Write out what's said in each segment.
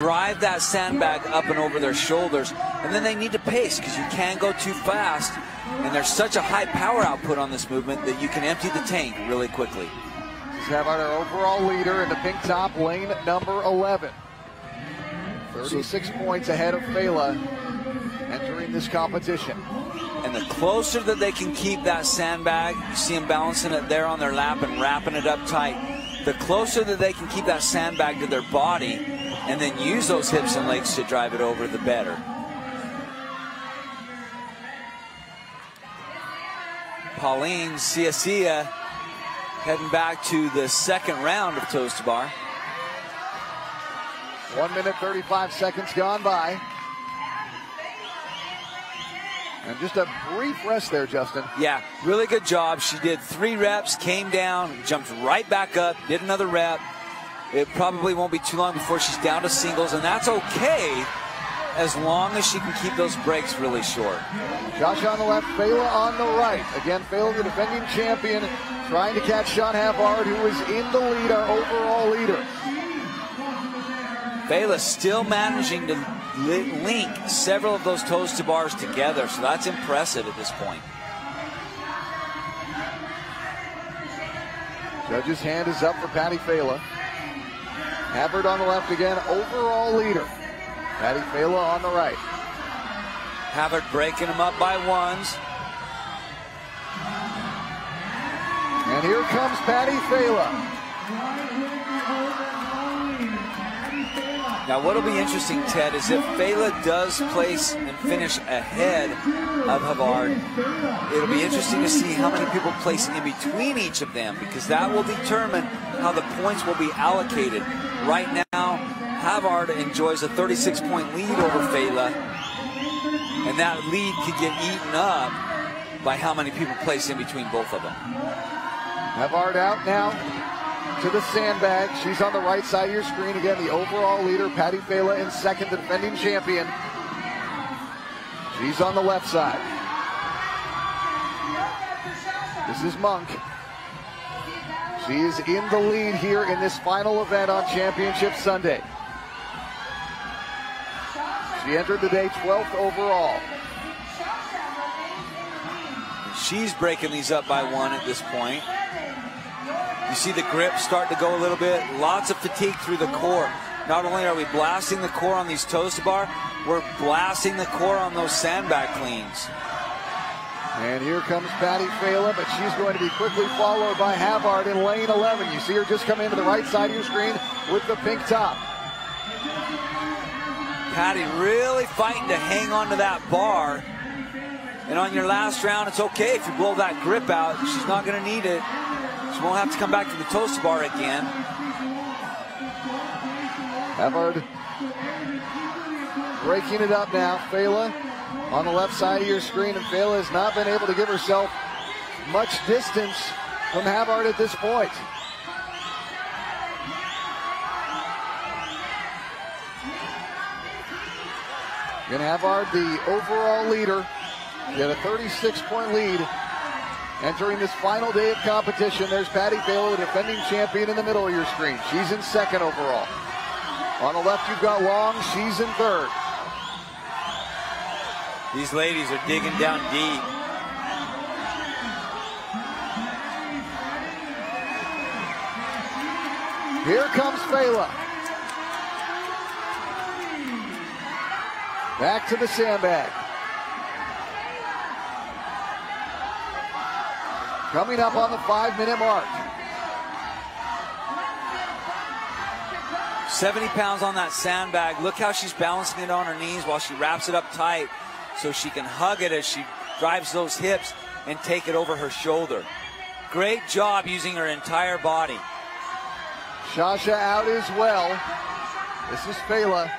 drive that sandbag up and over their shoulders, and then they need to pace because you can't go too fast, and there's such a high power output on this movement that you can empty the tank really quickly. This is our overall leader in the pink top, lane number 11. 36 points ahead of Fela entering this competition. And the closer that they can keep that sandbag, you see them balancing it there on their lap and wrapping it up tight, the closer that they can keep that sandbag to their body and then use those hips and legs to drive it over, the better. Pauline Sia heading back to the second round of toes to bar. 1 minute 35 seconds gone by. And just a brief rest there, Justin. Yeah, really good job. She did 3 reps, came down, jumped right back up, did another rep. It probably won't be too long before she's down to singles, and that's okay as long as she can keep those breaks really short. Josh on the left, Fela on the right. Again, Fela, the defending champion, trying to catch Sean Havard, who is in the lead, our overall leader. Fela still managing to link several of those toes to bars together, so that's impressive at this point. Judge's hand is up for Patty Fela. Havard on the left again, overall leader. Patty Fela on the right. Havard breaking them up by ones. And here comes Patty Fela. Now what'll be interesting, Ted, is if Fela does place and finish ahead of Havard, it'll be interesting to see how many people place in between each of them, because that will determine how the points will be allocated. Right now, Havard enjoys a 36-point lead over Fela, and that lead could get eaten up by how many people place in between both of them. Havard out now to the sandbag. She's on the right side of your screen. Again, the overall leader, Patty Fela, in second, the defending champion. She's on the left side. This is Monk. She is in the lead here in this final event on Championship Sunday. She entered the day 12th overall. She's breaking these up by 1 at this point. You see the grip start to go a little bit. Lots of fatigue through the core. Not only are we blasting the core on these toes to bar, we're blasting the core on those sandbag cleans. And here comes Patty Fela, but she's going to be quickly followed by Havard in lane 11. You see her just come into the right side of your screen with the pink top. Patty really fighting to hang on to that bar. And on your last round, it's okay if you blow that grip out. She's not going to need it. She won't have to come back to the toes to bar again. Havard breaking it up now. Fela on the left side of your screen, and Fela has not been able to give herself much distance from Havard at this point. Again, Havard, the overall leader, she had a 36-point lead entering this final day of competition. There's Patty Fela, the defending champion, in the middle of your screen. She's in second overall. On the left, you've got Long. She's in third. These ladies are digging down deep. Here comes Fela. Back to the sandbag. Coming up on the 5-minute mark. 70 pounds on that sandbag. Look how she's balancing it on her knees while she wraps it up tight so she can hug it as she drives those hips and take it over her shoulder. Great job using her entire body. Shasha out as well. This is Fela.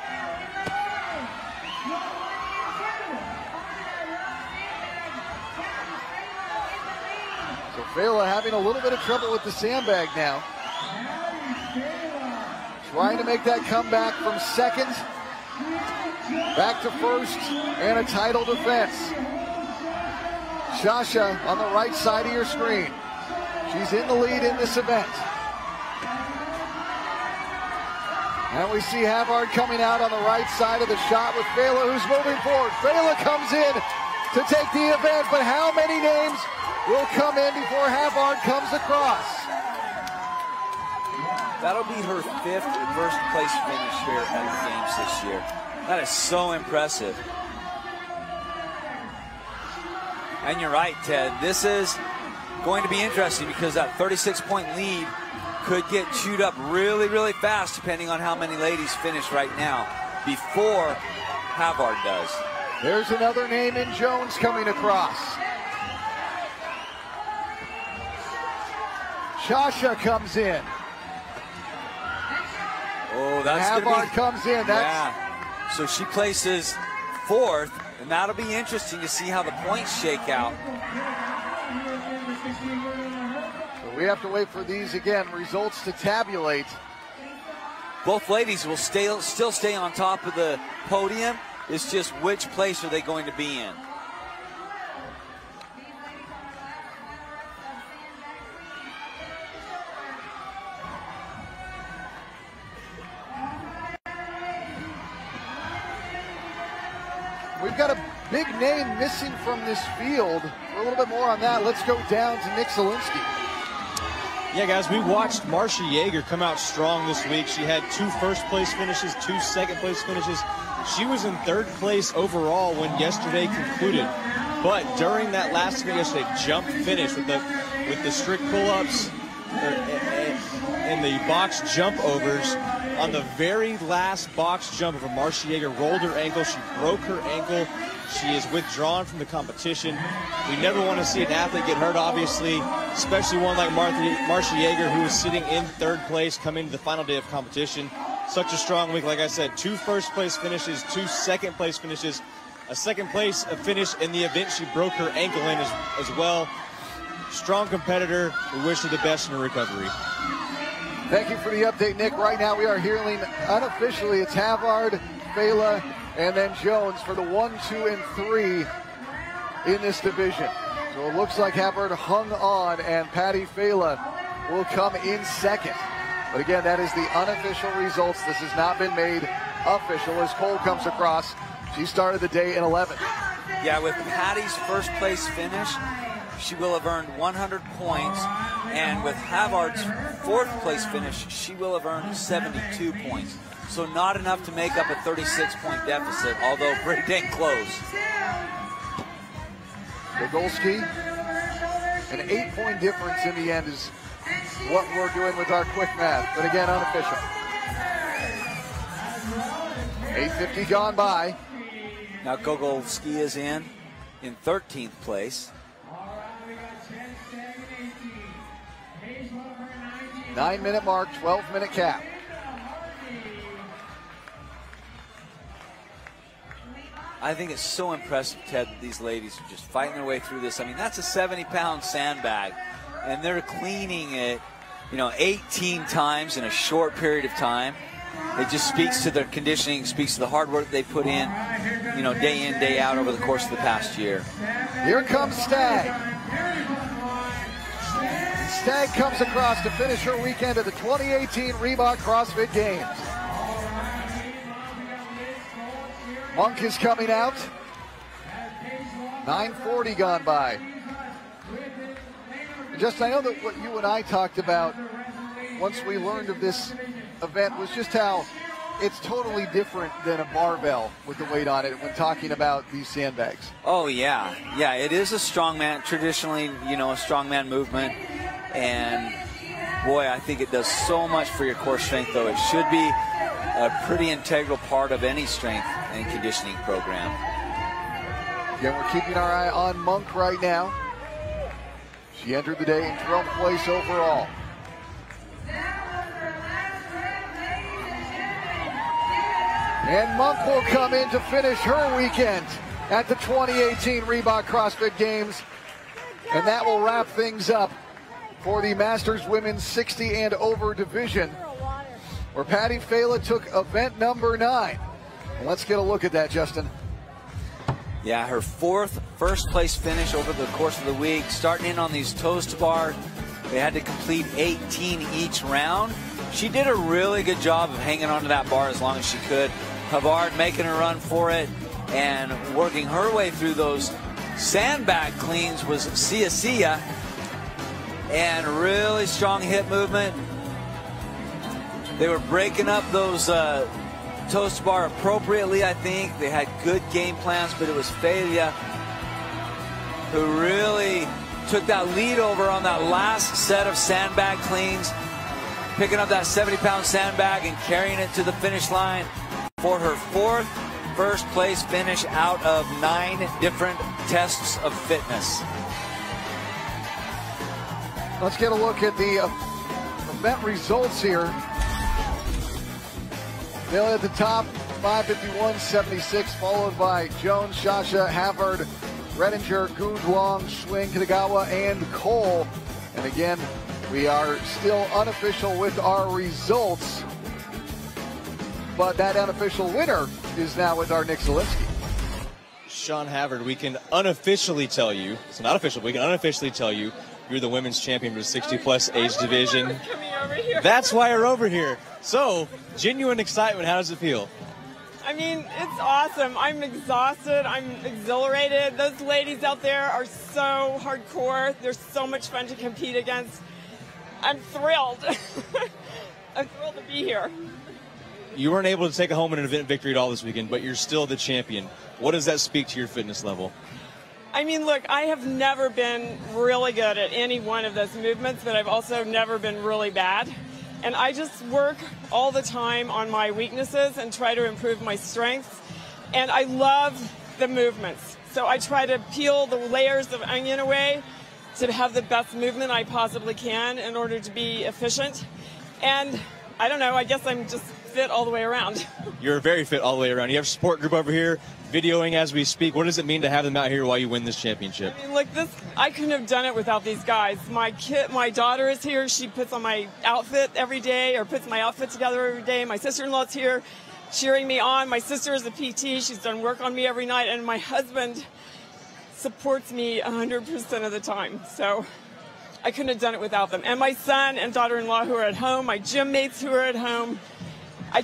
So Fela having a little bit of trouble with the sandbag now. Trying to make that comeback from second back to first and a title defense. Shasha on the right side of your screen. She's in the lead in this event. And we see Havard coming out on the right side of the shot with Fela, who's moving forward. Fela comes in to take the event, but how many names will come in before Havard comes across? That'll be her 5th first place finish here at the Games this year. That is so impressive. And you're right, Ted. This is going to be interesting because that 36-point lead could get chewed up really, really fast depending on how many ladies finish right now before Havard does. There's another name in Jones coming across. Shasha comes in. Oh, that's Havard comes in. Yeah. So she places 4th, and that'll be interesting to see how the points shake out. So we have to wait for these again, results to tabulate. Both ladies will still stay on top of the podium. It's just which place are they going to be in. We've got a big name missing from this field. For a little bit more on that, let's go down to Nick Zielinski. Yeah, guys, we watched Marcia Yeager come out strong this week. She had 2 first-place finishes, 2 second-place finishes. She was in 3rd place overall when yesterday concluded. But during that last event yesterday, jump finish with the strict pull-ups and the box jump overs. On the very last box jump over, Marcia Yeager rolled her ankle. She broke her ankle. She is withdrawn from the competition. We never want to see an athlete get hurt, obviously, especially one like Marcia Yeager, who is sitting in 3rd place coming to the final day of competition. Such a strong week. Like I said, 2 first-place finishes, 2 second-place finishes, a second-place finish in the event she broke her ankle in as well. Strong competitor. We wish her the best in her recovery. Thank you for the update, Nick. Right now we are hearing unofficially it's Havard, Fela, and then Jones for the 1, 2, and 3 in this division. So it looks like Havard hung on and Patty Fela will come in 2nd. But again, that is the unofficial results. This has not been made official as Cole comes across. She started the day in 11th. Yeah, with Patty's first place finish, she will have earned 100 points. And with Havard's 4th place finish, she will have earned 72 points. So not enough to make up a 36-point deficit, although pretty dang close. Fikowski, an 8-point difference in the end is what we're doing with our quick math, but again, unofficial. 8:50 gone by. Now Gogolski is in 13th place. 9-minute mark, 12-minute cap. I think it's so impressive, Ted, that these ladies are just fighting their way through this. I mean, that's a 70-pound sandbag, and they're cleaning it, 18 times in a short period of time. It just speaks to their conditioning, speaks to the hard work they put in, day in, day out over the course of the past year. Here comes Stagg. Stagg comes across to finish her weekend at the 2018 Reebok CrossFit Games. Monk is coming out. 9:40 gone by. Just, I know that what you and I talked about once we learned of this event was just how it's totally different than a barbell with the weight on it when talking about these sandbags. Oh, yeah. Yeah, it is a strongman, traditionally, a strongman movement. And, boy, I think it does so much for your core strength, though. It should be a pretty integral part of any strength and conditioning program. Again, we're keeping our eye on Monk right now. She entered the day in 12th place overall. And Monk will come in to finish her weekend at the 2018 Reebok CrossFit Games. And that will wrap things up for the Masters Women's 60 and over division, where Patty Fela took event number 9. And let's get a look at that, Justin. Yeah, her 4th first place finish over the course of the week. Starting in on these toes to bar, they had to complete 18 each round. She did a really good job of hanging onto that bar as long as she could. Havard making a run for it and working her way through those sandbag cleans was Sia. And really strong hip movement. They were breaking up those toast bar appropriately, I think. They had good game plans, but it was Felia who really took that lead over on that last set of sandbag cleans, picking up that 70-pound sandbag and carrying it to the finish line for her fourth first place finish out of 9 different tests of fitness. Let's get a look at the event results here. Bailey at the top, 5:51.76, followed by Jones, Shasha, Havard, Redinger, Gundlong, Schwing, Kitagawa, and Cole. And again, we are still unofficial with our results, but that unofficial winner is now with our Nick Zalewski. Sean Havard, we can unofficially tell you, it's not official, but we can unofficially tell you, you're the women's champion for the 60-plus age division. That's why you're over here. So, genuine excitement, how does it feel? I mean, it's awesome. I'm exhausted. I'm exhilarated. Those ladies out there are so hardcore. They're so much fun to compete against. I'm thrilled. I'm thrilled to be here. You weren't able to take home an event victory at all this weekend, but you're still the champion. What does that speak to your fitness level? I mean, look, I have never been really good at any one of those movements, but I've also never been really bad. And I just work all the time on my weaknesses and try to improve my strengths. And I love the movements. So I try to peel the layers of onion away to have the best movement I possibly can in order to be efficient. And I don't know, I guess I'm just fit all the way around. You're very fit all the way around. You have a support group over here videoing as we speak. What does it mean to have them out here while you win this championship? I mean, look, I couldn't have done it without these guys. My daughter is here. She puts on my outfit every day, or puts my outfit together every day. My sister-in-law's here cheering me on. My sister is a PT. She's done work on me every night. And my husband supports me 100% of the time. So I couldn't have done it without them. And my son and daughter-in-law who are at home, my gym mates who are at home. I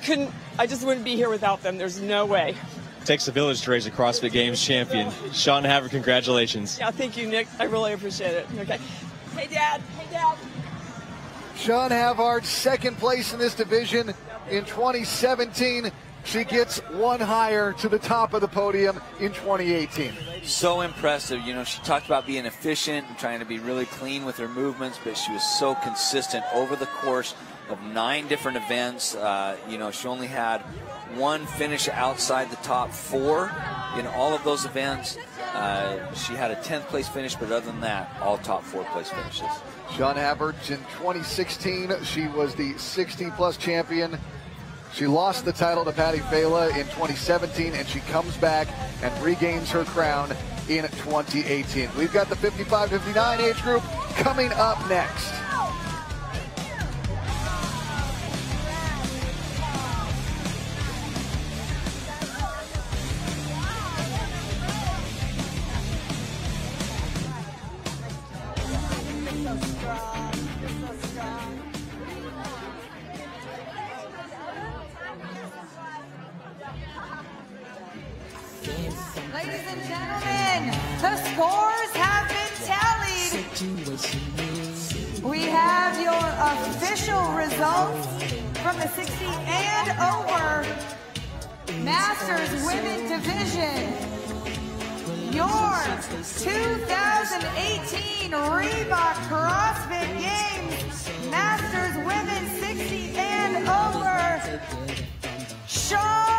just wouldn't be here without them. There's no way. It takes a village to raise a CrossFit Games champion. Sean Havard, congratulations. Yeah, thank you, Nick. I really appreciate it. Okay. Hey, Dad. Hey, Dad. Sean Havard, second place in this division in 2017. She gets one higher to the top of the podium in 2018. So impressive. You know, she talked about being efficient and trying to be really clean with her movements, but she was so consistent over the course of 9 different events. You know, she only had one finish outside the top 4 in all of those events. She had a 10th place finish, but other than that, all top 4 place finishes. Sean Havard, in 2016, she was the 60-plus champion. She lost the title to Patty Fela in 2017, and she comes back and regains her crown in 2018. We've got the 55-59 age group coming up next. Ladies and gentlemen, the scores have been tallied. We have your official results from the 60 and over Masters Women Division. Your 2018 Reebok CrossFit Games Masters Women 60 and over, Sean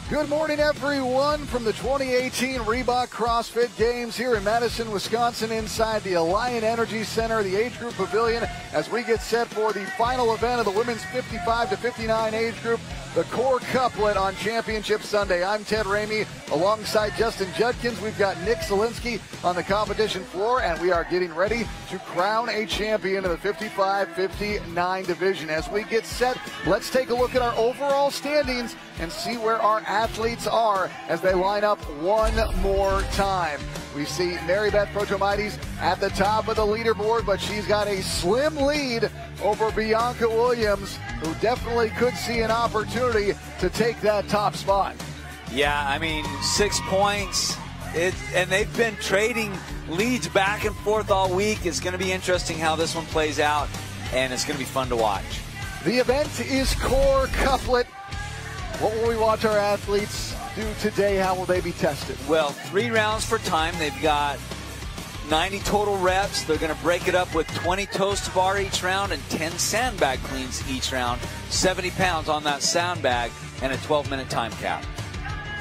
Good morning, everyone, from the 2018 Reebok CrossFit Games here in Madison, Wisconsin, inside the Alliant Energy Center, the Age Group Pavilion, as we get set for the final event of the women's 55 to 59 age group, the Core Couplet on Championship Sunday. I'm Ted Ramey, alongside Justin Judkins. We've got Nick Zielinski on the competition floor, and we are getting ready to crown a champion of the 55-59 division. As we get set, let's take a look at our overall standings and see where our athletes are as they line up one more time. We see Mary Beth Protomaides at the top of the leaderboard, but she's got a slim lead over Bianca Williams, who definitely could see an opportunity to take that top spot. Yeah, I mean, 6 points, and they've been trading leads back and forth all week. It's going to be interesting how this one plays out, and it's going to be fun to watch. The event is Core Couplet. What will we watch our athletes do today? How will they be tested? Well, 3 rounds for time. They've got 90 total reps. They're going to break it up with 20 toes to bar each round and 10 sandbag cleans each round. 70 pounds on that sandbag and a 12-minute time cap.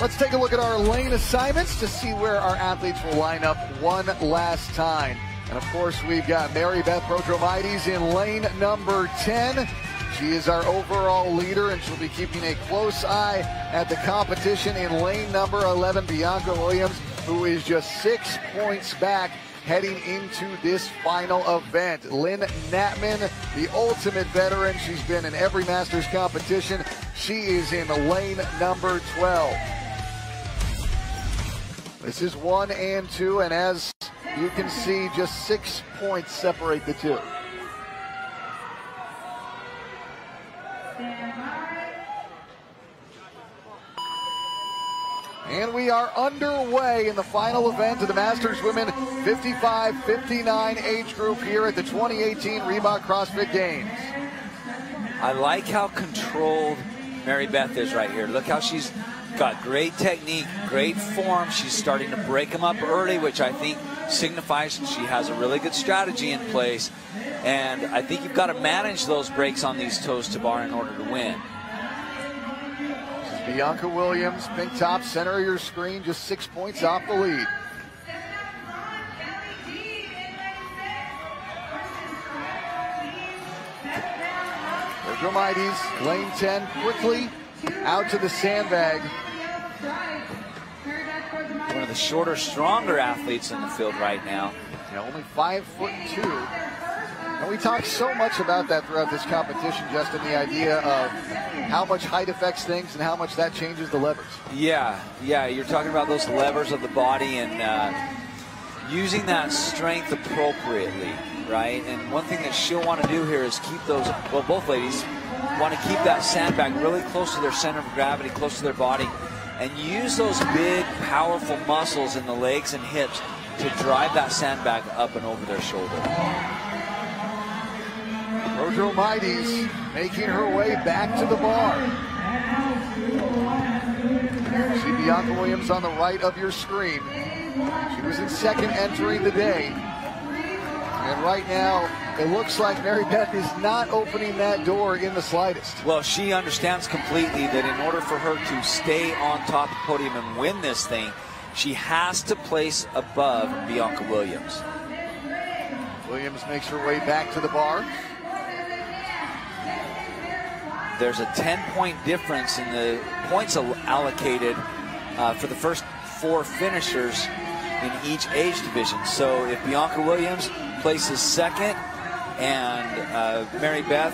Let's take a look at our lane assignments to see where our athletes will line up one last time. And of course, we've got Mary Beth Protomaides in lane number 10. She is our overall leader, and she'll be keeping a close eye at the competition in lane number 11, Bianca Williams, who is just 6 points back heading into this final event. Lynn Natman, the ultimate veteran. She's been in every Masters competition. She is in lane number 12. This is 1 and 2, and as you can see, just 6 points separate the two. And we are underway in the final event of the Masters Women 55-59 age group here at the 2018 Reebok CrossFit Games. I like how controlled Mary Beth is right here. Look how she's got great technique, great form. She's starting to break them up early, which I think signifies she has a really good strategy in place. And I think you've got to manage those breaks on these toes to bar in order to win. Bianca Williams, pink top, center of your screen, just 6 points off the lead. Protomaides, lane 10, quickly out to the sandbag. One of the shorter, stronger athletes in the field right now. Yeah, only 5'2". And we talk so much about that throughout this competition, Justin, the idea of how much height affects things and how much that changes the levers. Yeah, you're talking about those levers of the body and using that strength appropriately, right? And one thing that she'll want to do here is keep those, well, both ladies want to keep that sandbag really close to their center of gravity, close to their body, and use those big, powerful muscles in the legs and hips to drive that sandbag up and over their shoulder. Protomaides making her way back to the bar. See Bianca Williams on the right of your screen. She was in second entering the day. And right now, it looks like Mary Beth is not opening that door in the slightest. Well, she understands completely that in order for her to stay on top of the podium and win this thing, she has to place above Bianca Williams. Williams makes her way back to the bar. There's a 10-point difference in the points allocated for the first 4 finishers in each age division. So if Bianca Williams places second and Mary Beth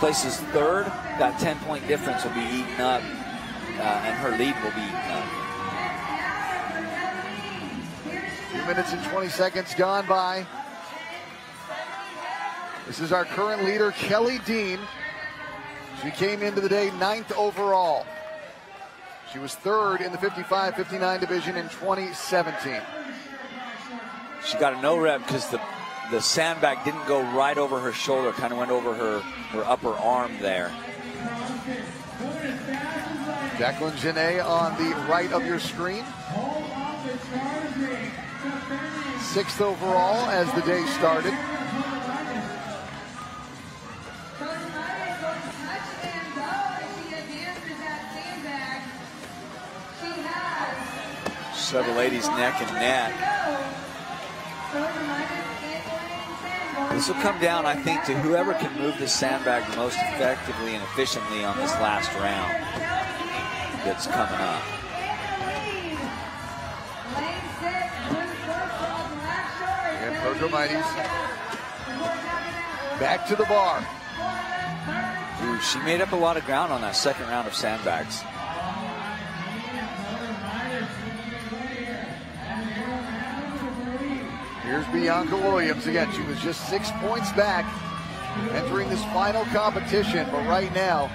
places third, that 10-point difference will be eaten up and her lead will be eaten up. 2 minutes and 20 seconds gone by. This is our current leader, Kelly Dean. She came into the day 9th overall. She was 3rd in the 55-59 division in 2017. She got a no rep because the sandbag didn't go right over her shoulder, kind of went over her upper arm there. Jacqueline Genet on the right of your screen. 6th overall as the day started. Several ladies neck and neck. This will come down, I think, to whoever can move the sandbag the most effectively and efficiently on this last round that's coming up. And Berger back to the bar. Ooh, she made up a lot of ground on that second round of sandbags. Here's Bianca Williams again. She was just 6 points back entering this final competition, but right now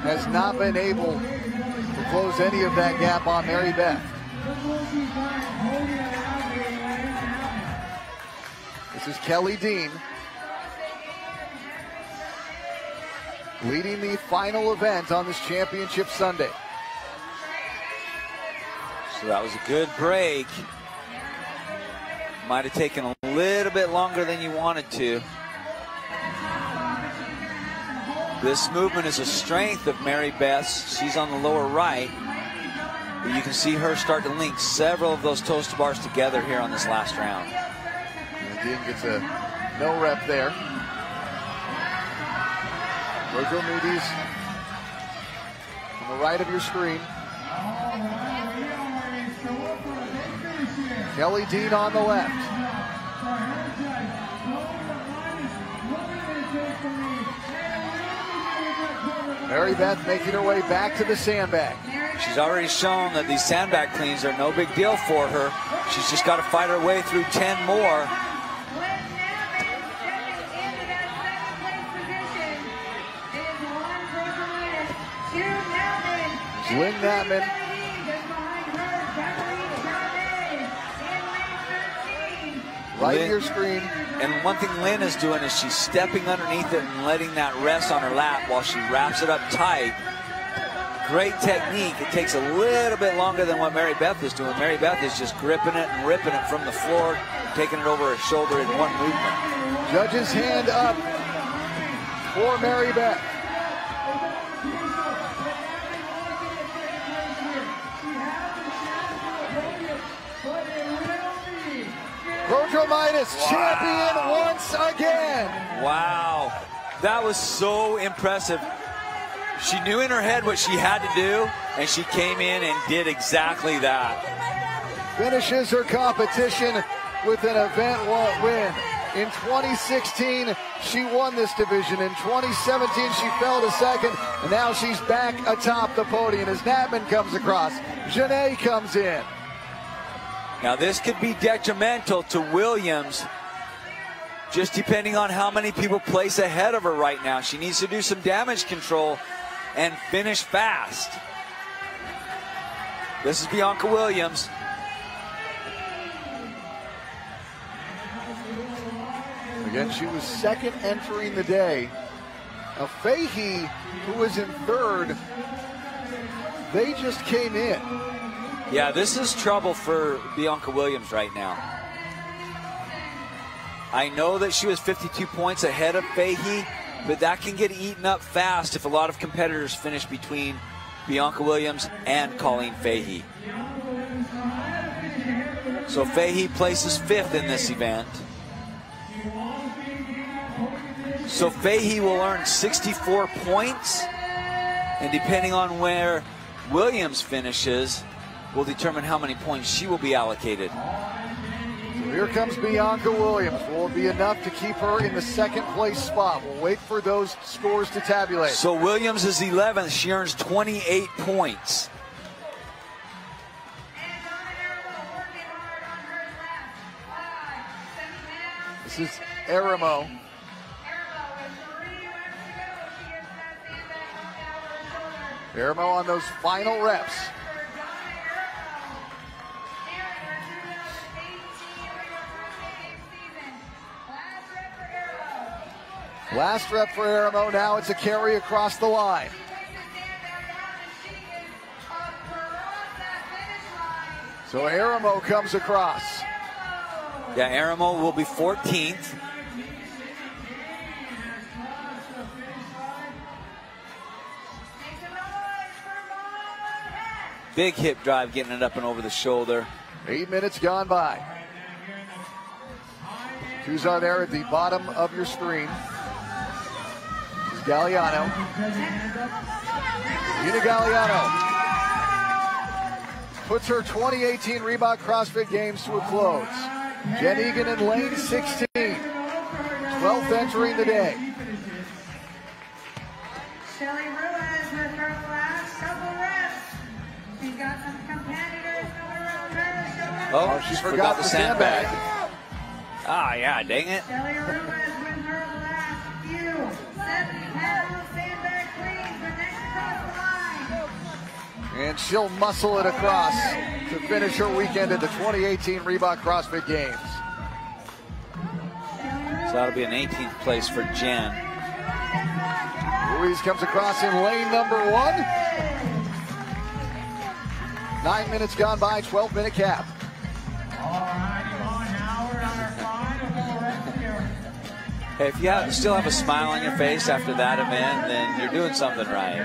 has not been able to close any of that gap on Mary Beth. This is Kelly Dean leading the final event on this championship Sunday. So that was a good break. Might have taken a little bit longer than you wanted to. This movement is a strength of Mary Beth's. She's on the lower right. But you can see her start to link several of those toes to bars together here on this last round. And Dean gets a no rep there. Virgil Meades on the right of your screen. Kelly Dean on the left. Mary Beth making her way back to the sandbag. She's already shown that these sandbag cleans are no big deal for her. She's just got to fight her way through 10 more. Lynn Natman. Right of your screen. And one thing Lynn is doing is she's stepping underneath it and letting that rest on her lap while she wraps it up tight. Great technique. It takes a little bit longer than what Mary Beth is doing. Mary Beth is just gripping it and ripping it from the floor, taking it over her shoulder in one movement. Judge's hand up for Mary Beth. Midas champion once again. Wow, that was so impressive. She knew in her head what she had to do, and she came in and did exactly that. Finishes her competition with an event win. In 2016, she won this division. In 2017, she fell to second, and now she's back atop the podium as Natman comes across. Janae comes in. Now this could be detrimental to Williams, just depending on how many people place ahead of her right now. She needs to do some damage control and finish fast. This is Bianca Williams. Again, she was second entering the day. Now Fahey, who was in third, they just came in. Yeah, this is trouble for Bianca Williams right now. I know that she was 52 points ahead of Fahey, but that can get eaten up fast if a lot of competitors finish between Bianca Williams and Colleen Fahey. So Fahey places 5th in this event. So Fahey will earn 64 points, and depending on where Williams finishes, will determine how many points she will be allocated. So here comes Bianca Williams. Will it be enough to keep her in the second place spot? We'll wait for those scores to tabulate. So Williams is 11th. She earns 28 points. This is Aramo. Aramo on those final reps. Last rep for Aramo. Now it's a carry across the line. So Aramo comes across. Yeah, Aramo will be 14th. Big hip drive, getting it up and over the shoulder. 8 minutes gone by. Shoes are there at the bottom of your screen. This is Galliano. Nina Galliano puts her 2018 Reebok CrossFit Games to a close. Jen Egan in lane 16, 12th entering the day. Shelly Ruiz with her last couple reps. She's got some competitors going around her. Oh, she forgot the sandbag. Ah, yeah, dang it. Shelly Ruiz with her last few. 7-pound sandbag clean for next cross line. And she'll muscle it across to finish her weekend at the 2018 Reebok CrossFit Games. So that'll be an 18th place for Jen. Ruiz comes across in lane number 1. 9 minutes gone by, 12-minute cap. Hey, if you still have a smile on your face after that event, then you're doing something right.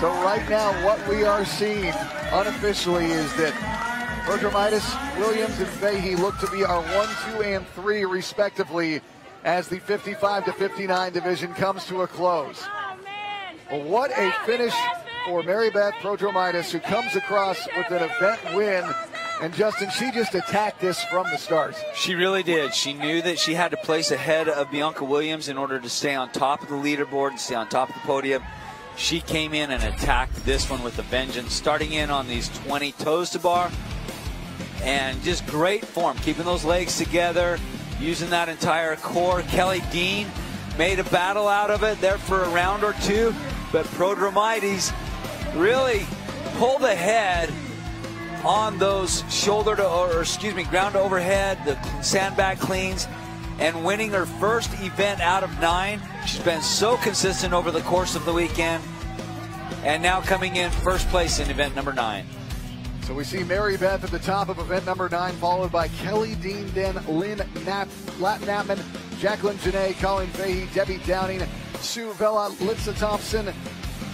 So right now, what we are seeing unofficially is that Berger, Williams, and Fahey look to be our 1, 2, and 3, respectively, as the 55 to 59 division comes to a close. Well, what a finish for Mary Beth Prodromaitis, who comes across with an event win. And Justin, she just attacked this from the start. She really did. She knew that she had to place ahead of Bianca Williams in order to stay on top of the leaderboard and stay on top of the podium. She came in and attacked this one with a vengeance, starting in on these 20 toes to bar. And just great form, keeping those legs together, using that entire core. Kelly Dean made a battle out of it there for a round or two, but Prodromaitis really pulled ahead on those ground to overhead, the sandbag cleans, and winning her first event out of 9. She's been so consistent over the course of the weekend, and now coming in first place in event number 9. So we see Mary Beth at the top of event number 9, followed by Kelly Dean, Den, Lynn Natman, Jacqueline Janae, Colleen Fahey, Debbie Downing, Sue Vella, Litsa Thompson,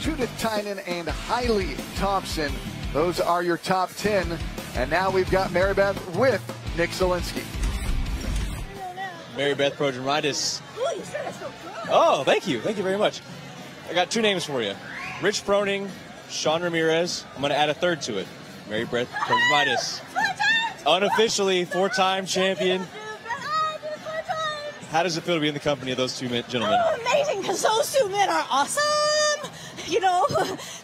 Judith Tynan, and Hailey Thompson. Those are your top 10. And now we've got Mary Beth with Nick Zielinski. Mary Beth Prodromaitis. Oh, thank you. Thank you very much. I got 2 names for you. Rich Froning, Sean Ramirez. I'm going to add a third to it. Mary Beth Prodromaitis. Unofficially 4-time champion. How does it feel to be in the company of those 2 gentlemen? Oh, amazing, because those 2 men are awesome. You know,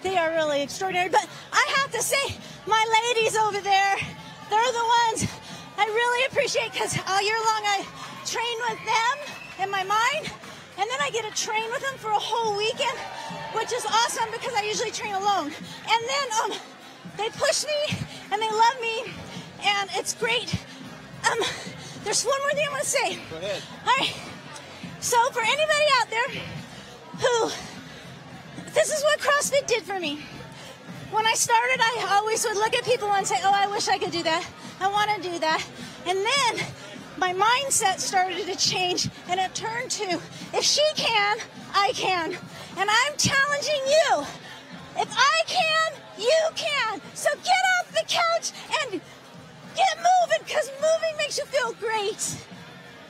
they are really extraordinary. But I have to say, my ladies over there, they're the ones I really appreciate, because all year long I train with them in my mind, and then I get to train with them for a whole weekend, which is awesome because I usually train alone. And then they push me and they love me, and it's great. There's one more thing I want to say. Go ahead. All right. So for anybody out there who, this is what CrossFit did for me. When I started, I always would look at people and say, oh, I wish I could do that. I want to do that. And then my mindset started to change, and it turned to, if she can, I can. And I'm challenging you. If I can, you can. So get off the couch and get moving, because moving makes you feel great.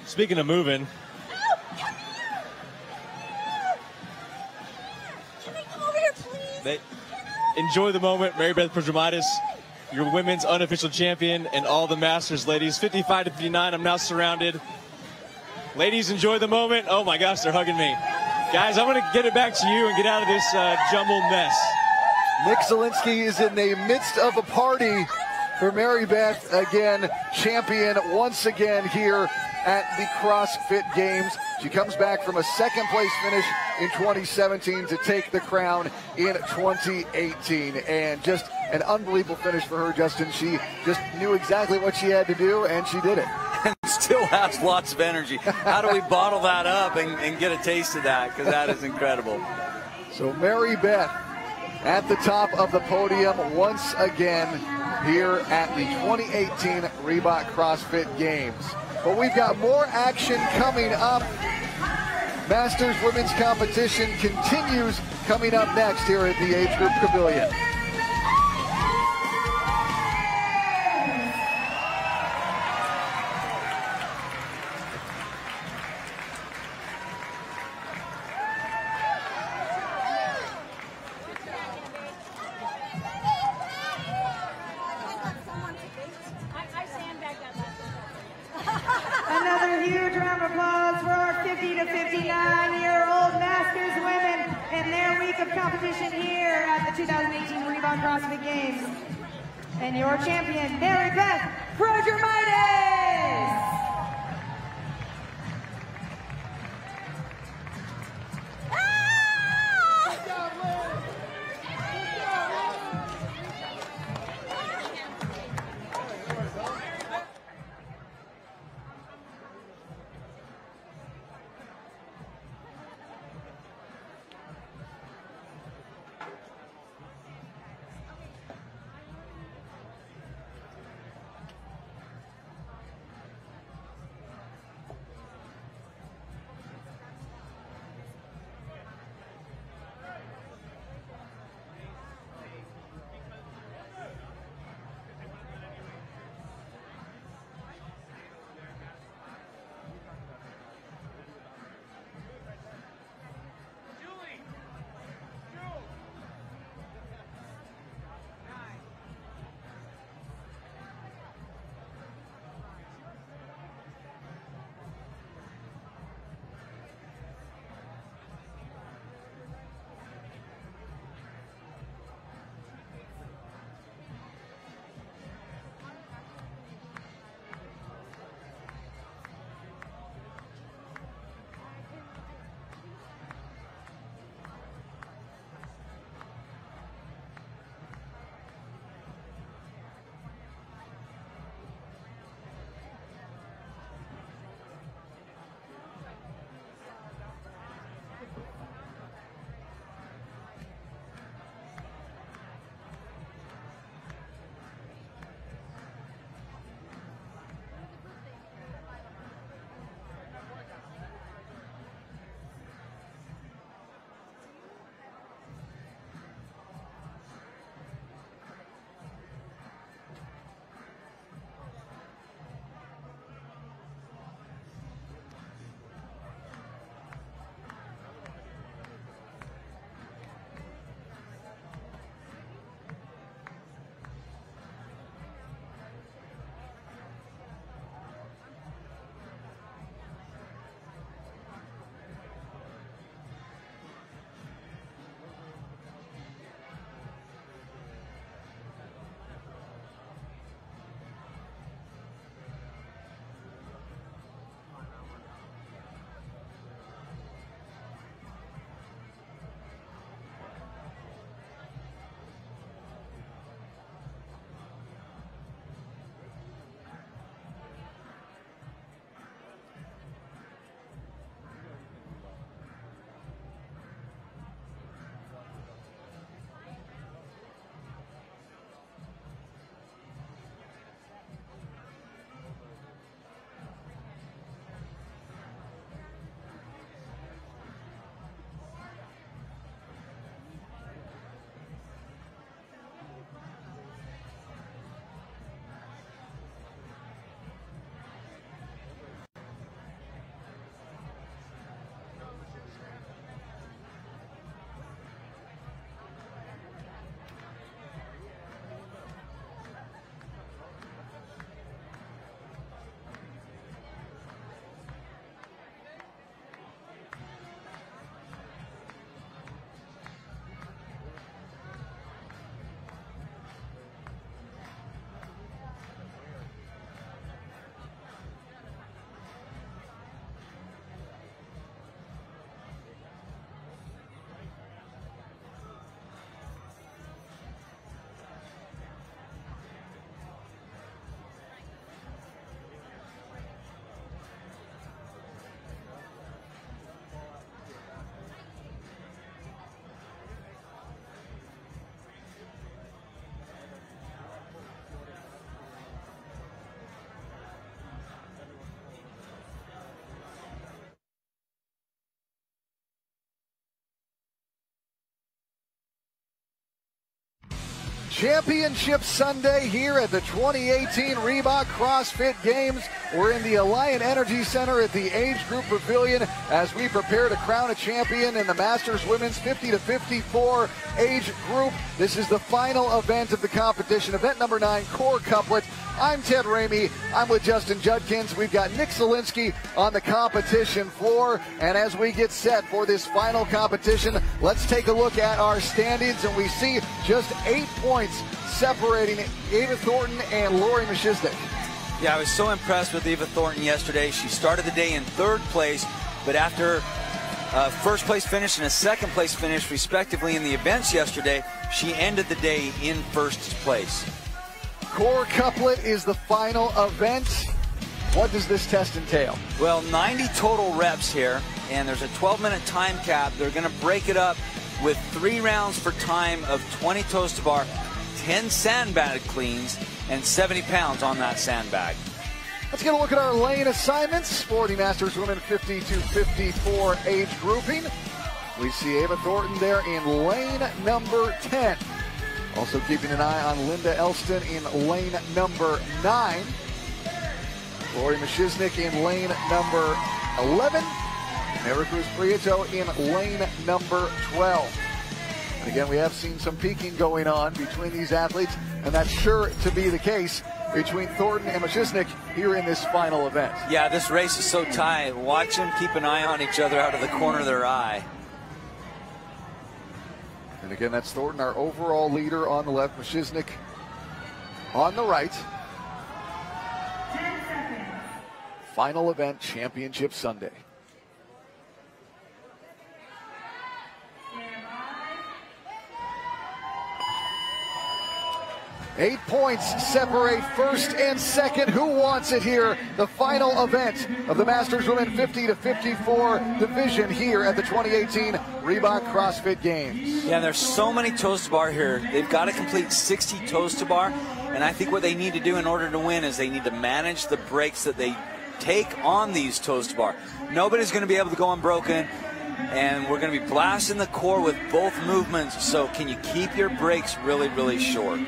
Speaking of moving. Oh, come here. Can they come over here, please? Enjoy the moment, Mary Beth Prodromaitis, your women's unofficial champion and all the Masters ladies. 55 to 59, I'm now surrounded. Ladies, enjoy the moment. Oh my gosh, they're hugging me. Guys, I'm gonna get it back to you and get out of this jumbled mess. Nick Zielinski is in the midst of a party for Mary Beth, again, champion once again here at the CrossFit Games. She comes back from a 2nd place finish in 2017 to take the crown in 2018. And just an unbelievable finish for her, Justin. She just knew exactly what she had to do, and she did it. And still has lots of energy. How do we bottle that up and get a taste of that? Because that is incredible. So Mary Beth at the top of the podium once again here at the 2018 Reebok CrossFit Games. But we've got more action coming up. Masters Women's Competition continues coming up next here at the Age Group Pavilion. competition here at the 2018 Reebok CrossFit Games. And your champion, Mary Beth Progermitis. Championship Sunday here at the 2018 Reebok CrossFit Games. We're in the Alliant Energy Center at the Age Group Pavilion as we prepare to crown a champion in the Masters Women's 50 to 54 age group. This is the final event of the competition, event number 9, core couplet. I'm Ted Ramey. I'm with Justin Judkins. We've got Nick Zielinski on the competition floor. And as we get set for this final competition, let's take a look at our standings. And we see just 8 points separating Ava Thornton and Lori Machiznik. Yeah, I was so impressed with Ava Thornton yesterday. She started the day in 3rd place, but after first place finish and a 2nd place finish, respectively, in the events yesterday, she ended the day in 1st place. Core couplet is the final event. What does this test entail? Well, 90 total reps here, and there's a 12-minute time cap. They're going to break it up with 3 rounds for time of 20 toes to bar, 10 sandbag cleans, and 70 pounds on that sandbag. Let's get a look at our lane assignments for the Masters Women 50 to 54 age grouping. We see Ava Thornton there in lane number 10. Also keeping an eye on Linda Elston in lane number 9. Lori Machiznik in lane number 11. And Erica Prieto in lane number 12. And again, we have seen some peaking going on between these athletes, and that's sure to be the case between Thornton and Machiznik here in this final event. Yeah, this race is so tight. Watch them keep an eye on each other out of the corner of their eye. And again, that's Thornton, our overall leader, on the left. Machiznik on the right. 10 seconds. Final event, Championship Sunday. Stand by. 8 points separate first and second. Who wants it here? The final event of the Masters Women 50 to 54 division here at the 2018 Reebok CrossFit Games. Yeah, there's so many toes to bar here. They've got to complete 60 toes to bar, and I think what they need to do in order to win is they need to manage the breaks that they take on these toes to bar. Nobody's going to be able to go unbroken, and we're going to be blasting the core with both movements, so can you keep your breaks really, really short?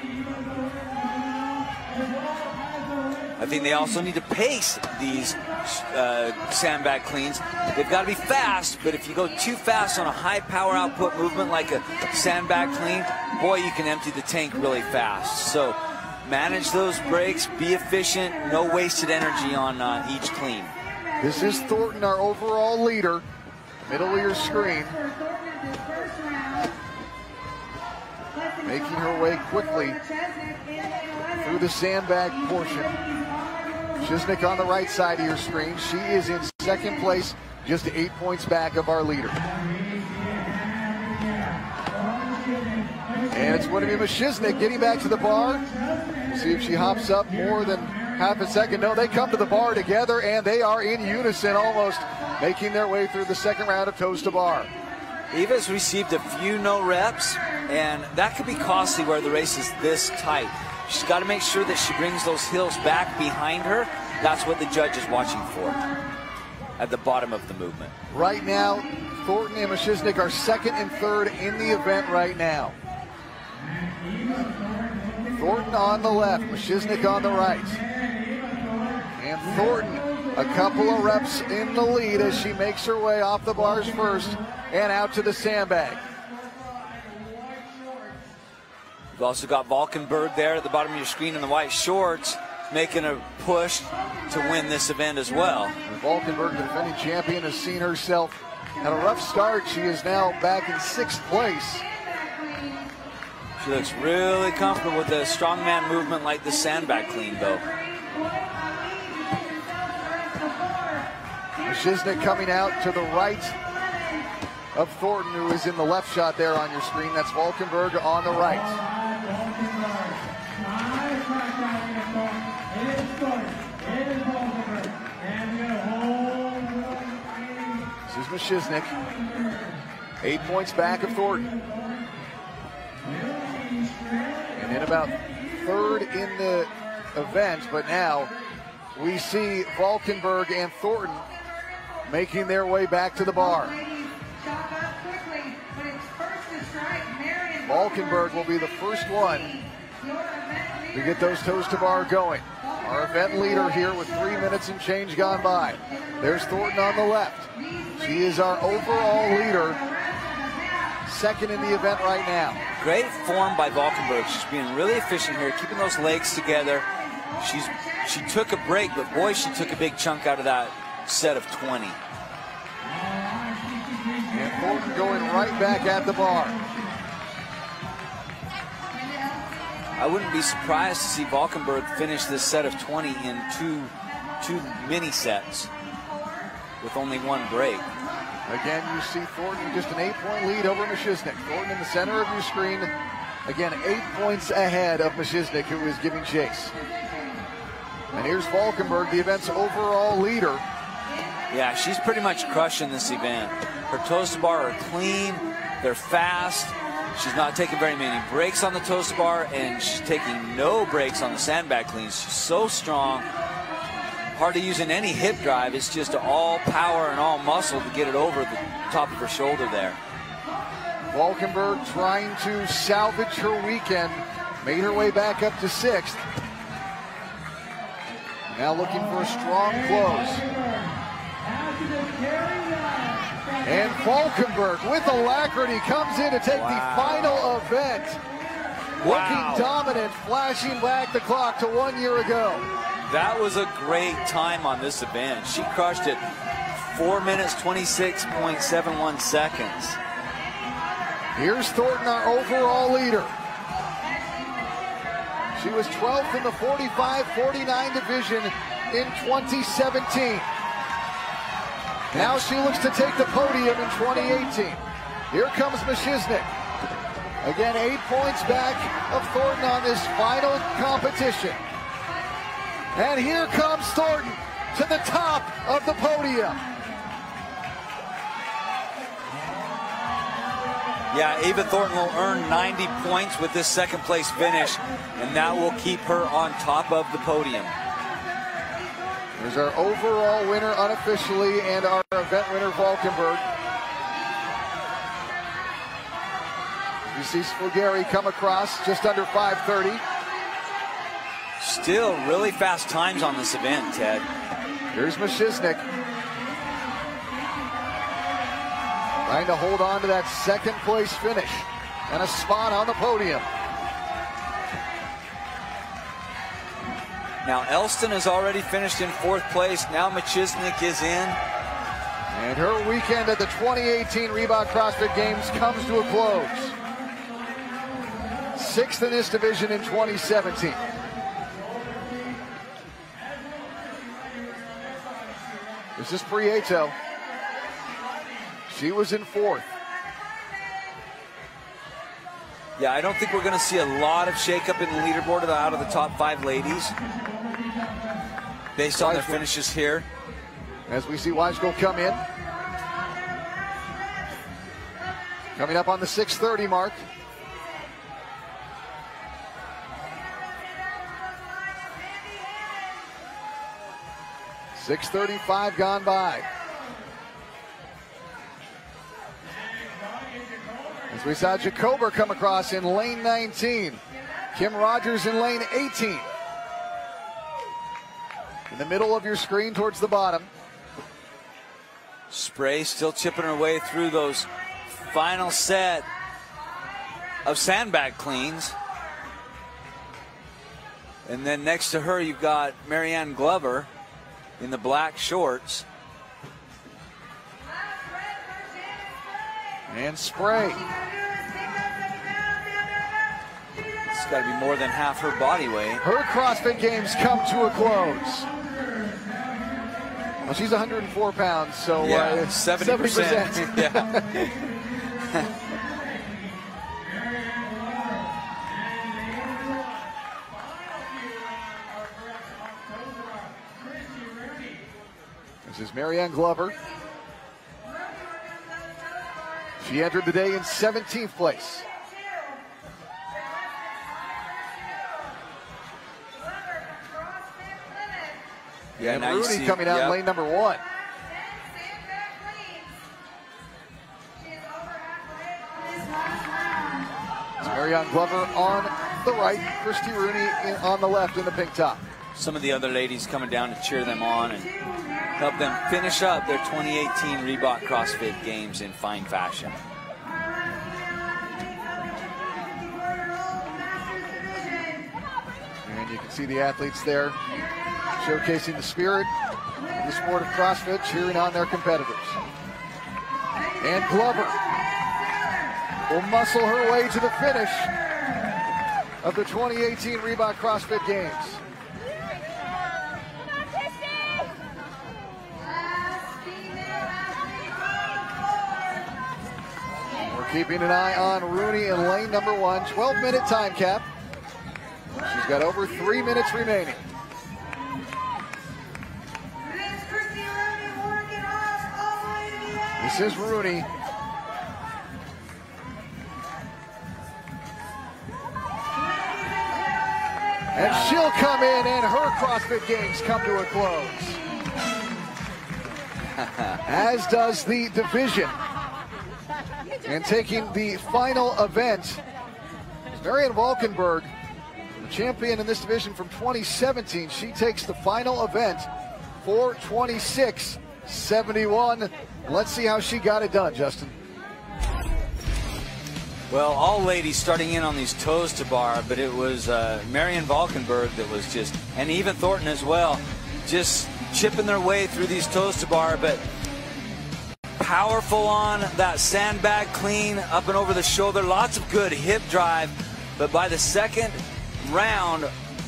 I think they also need to pace these sandbag cleans. They've got to be fast, but if you go too fast on a high power output movement like a sandbag clean, boy, you can empty the tank really fast. So manage those breaks, be efficient, no wasted energy on each clean. This is Thornton, our overall leader. Middle of your screen. Making her way quickly through the sandbag portion. Machiznik on the right side of your screen. She is in 2nd place, just 8 points back of our leader. And it's going to be Machiznik getting back to the bar. We'll see if she hops up more than half a second. No, they come to the bar together, and they are in unison almost, making their way through the 2nd round of toes to bar. Eva's received a few no reps, and that could be costly where the race is this tight. She's got to make sure that she brings those heels back behind her. That's what the judge is watching for at the bottom of the movement. Right now, Thornton and Machiznik are 2nd and 3rd in the event right now. Thornton on the left, Machiznik on the right. And Thornton, a couple of reps in the lead as she makes her way off the bars first and out to the sandbag. We've also got Valkenburg there at the bottom of your screen in the white shorts, making a push to win this event as well. And Valkenburg, the defending champion, has seen herself at a rough start. She is now back in 6th place. She looks really comfortable with a strongman movement like the sandbag clean, though. Machiznik coming out to the right of Thornton, who is in the left shot there on your screen. That's Valkenburg on the right. This is Machiznik, 8 points back of Thornton. And in about 3rd in the event, but now we see Valkenburg and Thornton making their way back to the bar. Valkenburg will be the first one to get those toes to bar going. Our event leader here with 3 minutes and change gone by. There's Thornton on the left. She is our overall leader, 2nd in the event right now. Great form by Valkenburg. She's being really efficient here, keeping those legs together, She took a break, but boy, she took a big chunk out of that set of 20. And Thornton going right back at the bar. I wouldn't be surprised to see Valkenburg finish this set of 20 in two mini sets with only one break. Again, you see Thornton just an 8-point lead over Machiznik. Thornton in the center of your screen. Again, 8 points ahead of Machiznik, who is giving chase. And here's Valkenburg, the event's overall leader. Yeah, she's pretty much crushing this event. Her toes to bar are clean, they're fast. She's not taking very many breaks on the toes to bar, and she's taking no breaks on the sandbag cleans. She's so strong. Hard to use in any hip drive. It's just all power and all muscle to get it over the top of her shoulder there. Valkenburg trying to salvage her weekend. Made her way back up to 6th. Now looking for a strong close. And Valkenburg with alacrity comes in to take the final event. Looking dominant, flashing back the clock to 1 year ago. That was a great time on this event. She crushed it. 4 minutes, 26.71 seconds. Here's Thornton, our overall leader. She was 12th in the 45-49 division in 2017. Now she looks to take the podium in 2018. Here comes Machiznik. Again, 8 points back of Thornton on this final competition. And here comes Thornton to the top of the podium. Yeah, Ava Thornton will earn 90 points with this second place finish, and that will keep her on top of the podium. There's our overall winner unofficially and our event winner, Valkenburg. You see Spugari come across just under 5:30. Still really fast times on this event, Ted. Here's Machiznik. Trying to hold on to that second place finish and a spot on the podium. Now Elston has already finished in 4th place. Now Machiznik is in. And her weekend at the 2018 Reebok CrossFit Games comes to a close. 6th in this division in 2017. This is Prieto. She was in 4th. Yeah, I don't think we're going to see a lot of shakeup in the leaderboard out of the top 5 ladies based on their finishes here. As we see Weisgold come in. Coming up on the 6:30 mark. .6:35 gone by. As we saw Jacober come across in lane 19. Kim Rogers in lane 18. In the middle of your screen towards the bottom. Spray still chipping her way through those final set of sandbag cleans. And then next to her you've got Marianne Glover in the black shorts. And Spray. It's got to be more than half her body weight. Her CrossFit Games come to a close. Well, she's 104 pounds, so yeah, 70%. Yeah. This is Marianne Glover. She entered the day in 17th place. Yeah, and now Rudy you see, coming out in lane number 1. It's Marianne Glover on the right, Christy Rooney on the left in the pink top. Some of the other ladies coming down to cheer them on and help them finish up their 2018 Reebok CrossFit Games in fine fashion. And you can see the athletes there showcasing the spirit of the sport of CrossFit, cheering on their competitors. And Glover will muscle her way to the finish of the 2018 Reebok CrossFit Games. We're keeping an eye on Rooney in lane number 1, 12-minute time cap. She's got over 3 minutes remaining. This is Rooney. And she'll come in, and her CrossFit Games come to a close. As does the division. And taking the final event, Marian Valkenburg, the champion in this division from 2017. She takes the final event for 26.71. Let's see how she got it done, Justin. Well, all ladies starting in on these toes to bar, but it was Marian Valkenburg that was just, and even Thornton as well, just chipping their way through these toes to bar, but powerful on that sandbag clean, up and over the shoulder, lots of good hip drive, but by the second round,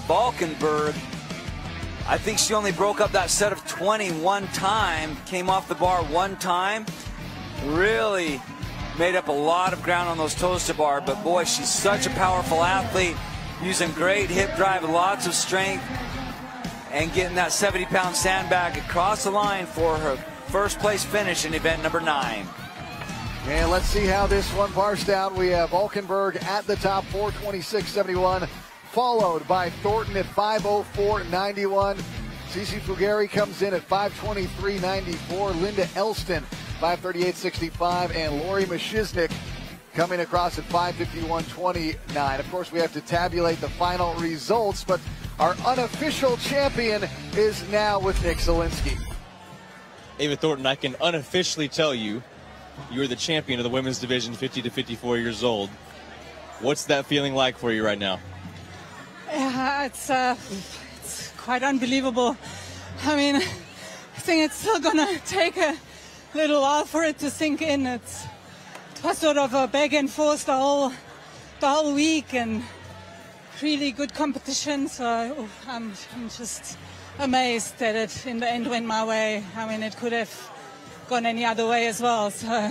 Valkenburg, I think she only broke up that set of 20 one time, came off the bar one time, really made up a lot of ground on those toes to bar, but boy, she's such a powerful athlete, using great hip drive, lots of strength, and getting that 70-pound sandbag across the line for her first place finish in event number 9. And let's see how this one bars down. We have Valkenburg at the top, 426.71, followed by Thornton at 504.91. Cece Fugari comes in at 523.94. Linda Elston, 538.65, and Lori Mashiznik coming across at 551.29. Of course, we have to tabulate the final results, but our unofficial champion is now with Nick Zielinski. Ava Thornton, I can unofficially tell you, you're the champion of the women's division, 50 to 54 years old. What's that feeling like for you right now? It's quite unbelievable. I mean, I think it's still gonna take a little while for it to sink in. It was sort of a back and forth the whole week, and really good competition. So I'm just amazed that it in the end went my way. I mean, it could have gone any other way as well. So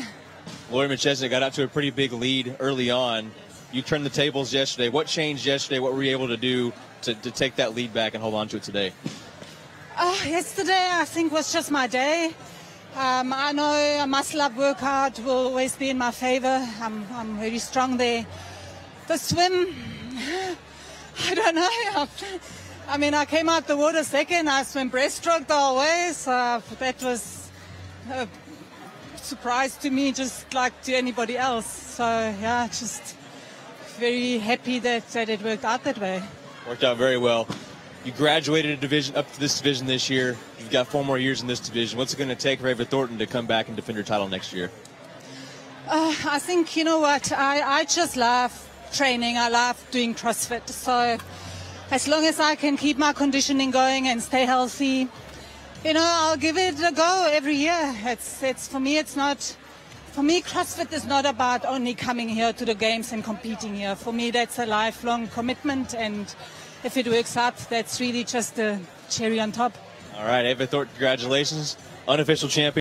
Lori Machesnik got out to a pretty big lead early on. You turned the tables yesterday. What changed yesterday? What were you able to do to take that lead back and hold on to it today? Yesterday, I think, was just my day. I know a muscle-up workout will always be in my favor. I'm really strong there. The swim, I don't know. I mean, I came out the water second. I swam breaststroke the whole way, so that was a surprise to me, just like to anybody else. So, yeah, just very happy that it worked out that way. Worked out very well. You graduated a division up to this division this year. You've got 4 more years in this division. What's it going to take for Ava Thornton to come back and defend her title next year? I think, you know what, I just love training. I love doing CrossFit. So as long as I can keep my conditioning going and stay healthy, you know, I'll give it a go every year. It's for me, it's not... For me, CrossFit is not about only coming here to the games and competing here. For me, that's a lifelong commitment, and if it works out, that's really just a cherry on top. All right, Ava Thornton, congratulations. Unofficial champion.